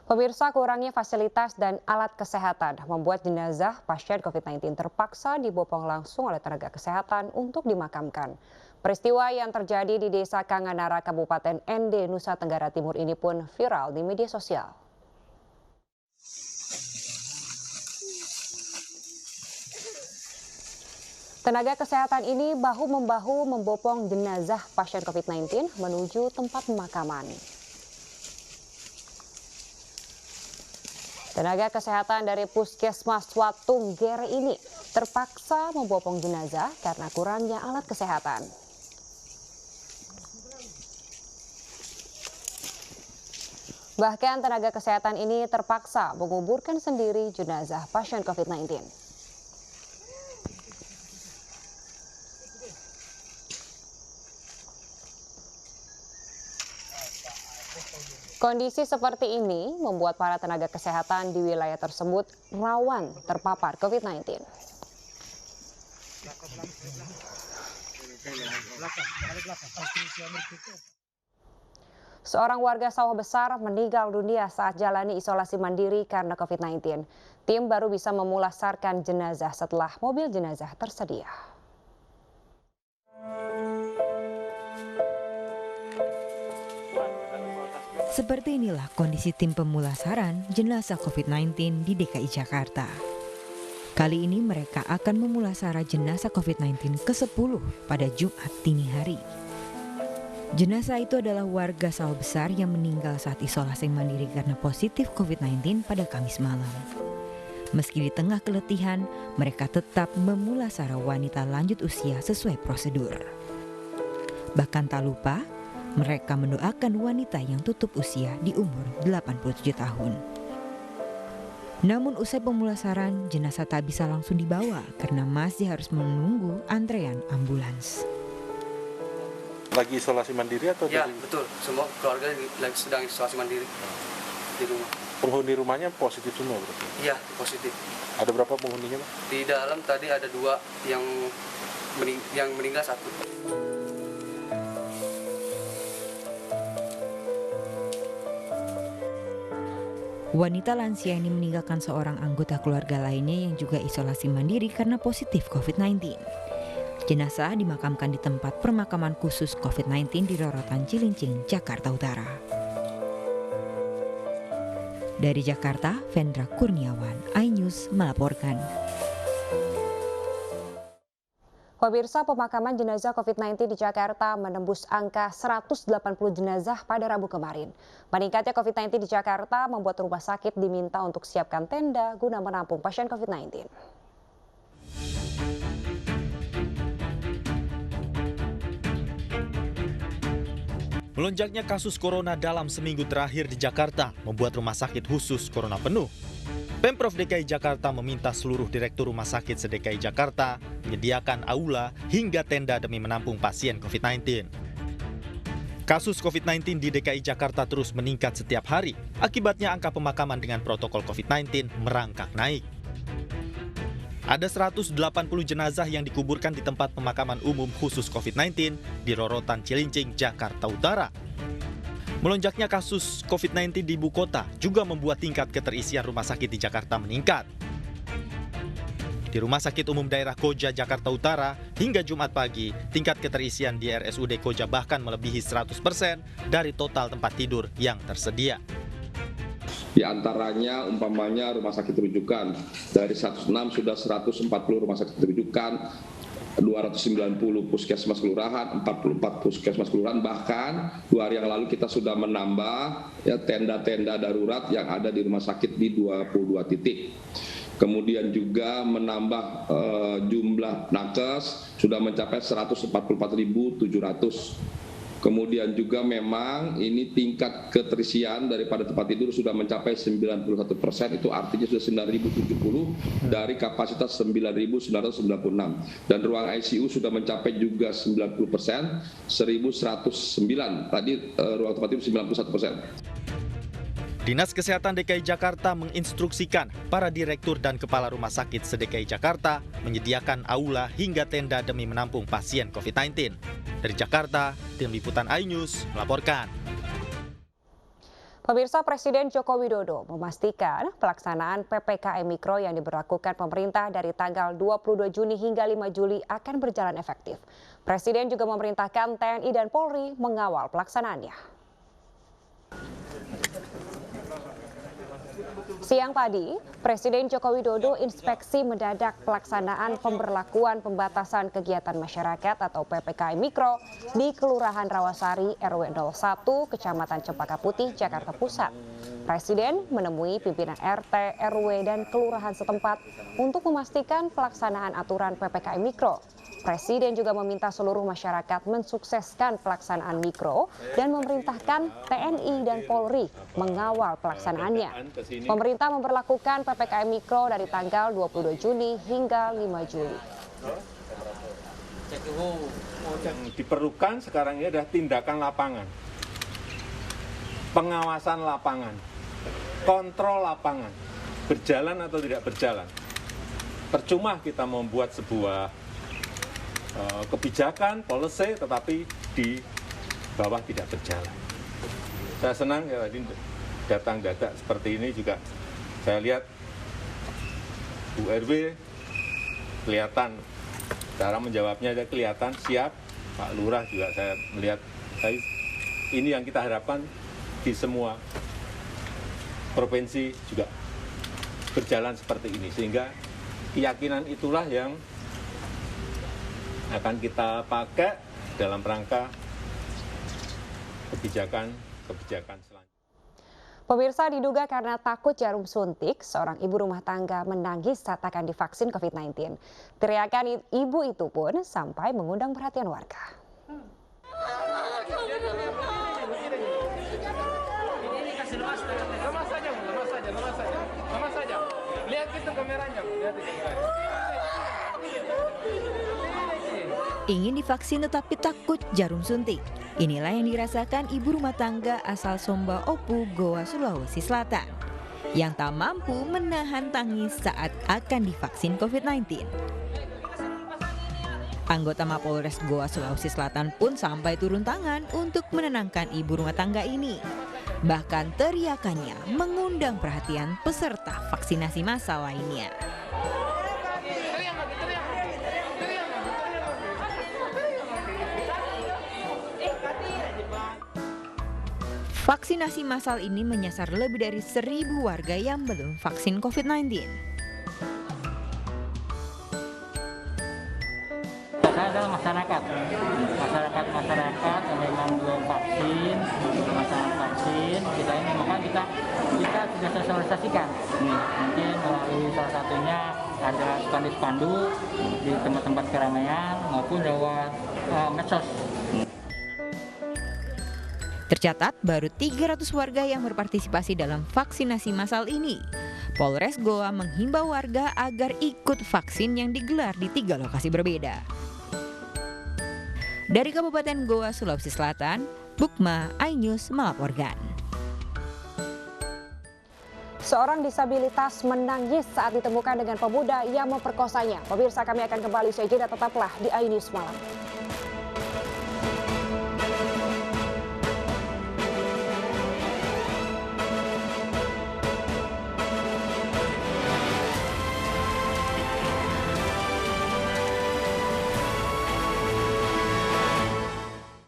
Pemirsa, kurangnya fasilitas dan alat kesehatan membuat jenazah pasien COVID-19 terpaksa dibopong langsung oleh tenaga kesehatan untuk dimakamkan. Peristiwa yang terjadi di Desa Kanganara, Kabupaten ND, Nusa Tenggara Timur ini pun viral di media sosial. Tenaga kesehatan ini bahu-membahu membopong jenazah pasien COVID-19 menuju tempat pemakaman. Tenaga kesehatan dari Puskesmas Watung Gere ini terpaksa membopong jenazah karena kurangnya alat kesehatan. Bahkan tenaga kesehatan ini terpaksa menguburkan sendiri jenazah pasien COVID-19. Kondisi seperti ini membuat para tenaga kesehatan di wilayah tersebut rawan terpapar COVID-19. Seorang warga Sawah Besar meninggal dunia saat jalani isolasi mandiri karena COVID-19. Tim baru bisa memulasarkan jenazah setelah mobil jenazah tersedia. Seperti inilah kondisi tim pemulasaran jenazah COVID-19 di DKI Jakarta. Kali ini mereka akan memulasara jenazah COVID-19 ke-10 pada Jumat dini hari. Jenazah itu adalah warga Sawah Besar yang meninggal saat isolasi mandiri karena positif COVID-19 pada Kamis malam. Meski di tengah keletihan, mereka tetap memulasara wanita lanjut usia sesuai prosedur. Bahkan tak lupa, mereka mendoakan wanita yang tutup usia di umur 87 tahun. Namun usai pemulasaran, jenazah tak bisa langsung dibawa karena masih harus menunggu antrean ambulans. Lagi isolasi mandiri atau? Ya, betul. Semua keluarga lagi sedang isolasi mandiri di rumah. Penghuni rumahnya positif semua berarti? Iya, positif. Ada berapa penghuninya, Pak? Di dalam tadi ada 2 yang meninggal 1. Wanita lansia ini meninggalkan seorang anggota keluarga lainnya yang juga isolasi mandiri karena positif COVID-19. Jenazah dimakamkan di tempat pemakaman khusus COVID-19 di Rorotan Cilincing, Jakarta Utara. Dari Jakarta, Vendra Kurniawan, iNews melaporkan. Pemirsa, pemakaman jenazah COVID-19 di Jakarta menembus angka 180 jenazah pada Rabu kemarin. Meningkatnya COVID-19 di Jakarta membuat rumah sakit diminta untuk siapkan tenda guna menampung pasien COVID-19. Melonjaknya kasus corona dalam seminggu terakhir di Jakarta membuat rumah sakit khusus corona penuh. Pemprov DKI Jakarta meminta seluruh direktur rumah sakit se-DKI Jakarta menyediakan aula hingga tenda demi menampung pasien COVID-19. Kasus COVID-19 di DKI Jakarta terus meningkat setiap hari. Akibatnya angka pemakaman dengan protokol COVID-19 merangkak naik. Ada 180 jenazah yang dikuburkan di tempat pemakaman umum khusus COVID-19 di Rorotan Cilincing, Jakarta Utara. Melonjaknya kasus COVID-19 di ibu kota juga membuat tingkat keterisian rumah sakit di Jakarta meningkat. Di Rumah Sakit Umum Daerah Koja, Jakarta Utara, hingga Jumat pagi, tingkat keterisian di RSUD Koja bahkan melebihi 100% dari total tempat tidur yang tersedia. Di antaranya umpamanya rumah sakit rujukan, dari 106 sudah 140 rumah sakit rujukan, 290 puskesmas kelurahan, 44 puskesmas kelurahan, bahkan 2 hari yang lalu kita sudah menambah tenda-tenda darurat yang ada di rumah sakit di 22 titik. Kemudian juga menambah jumlah nakes sudah mencapai 144.700. Kemudian juga memang ini tingkat keterisian daripada tempat tidur sudah mencapai 91%, itu artinya sudah 9.070 dari kapasitas 9.996. Dan ruang ICU sudah mencapai juga 90%, 1.109. Tadi ruang tempat tidur 91%. Dinas Kesehatan DKI Jakarta menginstruksikan para direktur dan kepala rumah sakit se-DKI Jakarta menyediakan aula hingga tenda demi menampung pasien COVID-19. Dari Jakarta, tim liputan iNews melaporkan. Pemirsa, Presiden Joko Widodo memastikan pelaksanaan PPKM Mikro yang diberlakukan pemerintah dari tanggal 22 Juni hingga 5 Juli akan berjalan efektif. Presiden juga memerintahkan TNI dan Polri mengawal pelaksanaannya. Siang tadi, Presiden Joko Widodo inspeksi mendadak pelaksanaan pemberlakuan pembatasan kegiatan masyarakat atau PPKM Mikro di Kelurahan Rawasari RW 01, Kecamatan Cempaka Putih, Jakarta Pusat. Presiden menemui pimpinan RT, RW, dan kelurahan setempat untuk memastikan pelaksanaan aturan PPKM Mikro. Presiden juga meminta seluruh masyarakat mensukseskan pelaksanaan mikro dan memerintahkan TNI dan Polri mengawal pelaksanaannya. Pemerintah memberlakukan PPKM Mikro dari tanggal 22 Juni hingga 5 Juli. Yang diperlukan sekarang ini adalah tindakan lapangan, pengawasan lapangan, kontrol lapangan, berjalan atau tidak berjalan. Percuma kita membuat sebuah kebijakan, policy, tetapi di bawah tidak berjalan. Saya senang ya tadi datang dadak seperti ini juga saya lihat Bu RW kelihatan cara menjawabnya ada kelihatan siap, Pak Lurah juga saya melihat ini yang kita harapkan di semua provinsi juga berjalan seperti ini sehingga keyakinan itulah yang akan kita pakai dalam rangka kebijakan selanjutnya. Pemirsa, diduga karena takut jarum suntik, seorang ibu rumah tangga menangis saat akan divaksin COVID-19. Teriakan ibu itu pun sampai mengundang perhatian warga. Lemas saja. Lihat itu kameranya. Ingin divaksin tetapi takut jarum suntik. Inilah yang dirasakan ibu rumah tangga asal Somba Opu, Goa, Sulawesi Selatan, yang tak mampu menahan tangis saat akan divaksin COVID-19. Anggota Mapolres Goa, Sulawesi Selatan pun sampai turun tangan untuk menenangkan ibu rumah tangga ini. Bahkan teriakannya mengundang perhatian peserta vaksinasi massal lainnya. Vaksinasi massal ini menyasar lebih dari 1.000 warga yang belum vaksin COVID-19. Saya adalah masyarakat yang memang belum vaksin, masyarakat vaksin. Kita ini maka kita sudah sosialisasikan. Mungkin melalui salah satunya ada spanduk di tempat-tempat keramaian maupun lewat medsos. Tercatat baru 300 warga yang berpartisipasi dalam vaksinasi massal ini. Polres Goa menghimbau warga agar ikut vaksin yang digelar di 3 lokasi berbeda. Dari Kabupaten Goa, Sulawesi Selatan, Bukma, iNews melaporkan. Seorang disabilitas menangis saat ditemukan dengan pemuda yang memperkosanya. Pemirsa, kami akan kembali usai jeda, tetaplah di iNews Malam.